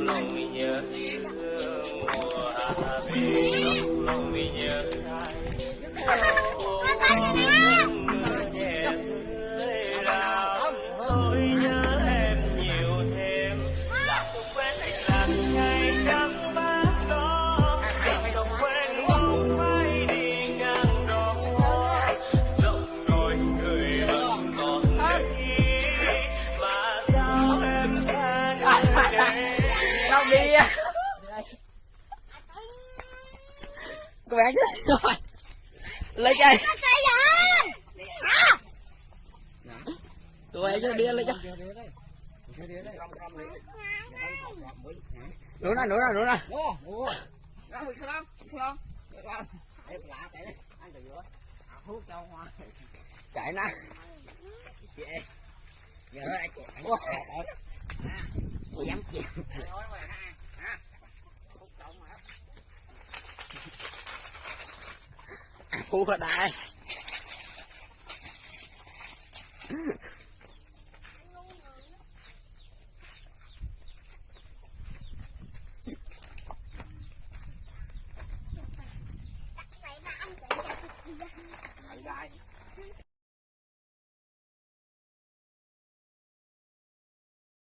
lòng mi nhớ mùa hạ về trong lòng mi nhớ tôi nhớ em nhiều thêm làm tôi quen anh là ngày nắng mát gió không quen bóng mây đi ngang đó giọng nói cười vẫn còn đây mà sao em xa nơi đây đâu đi á các bạn rồi lấy cây tụi em cho đi lấy cho nữa nè chạy nè dám chịu phu ở đây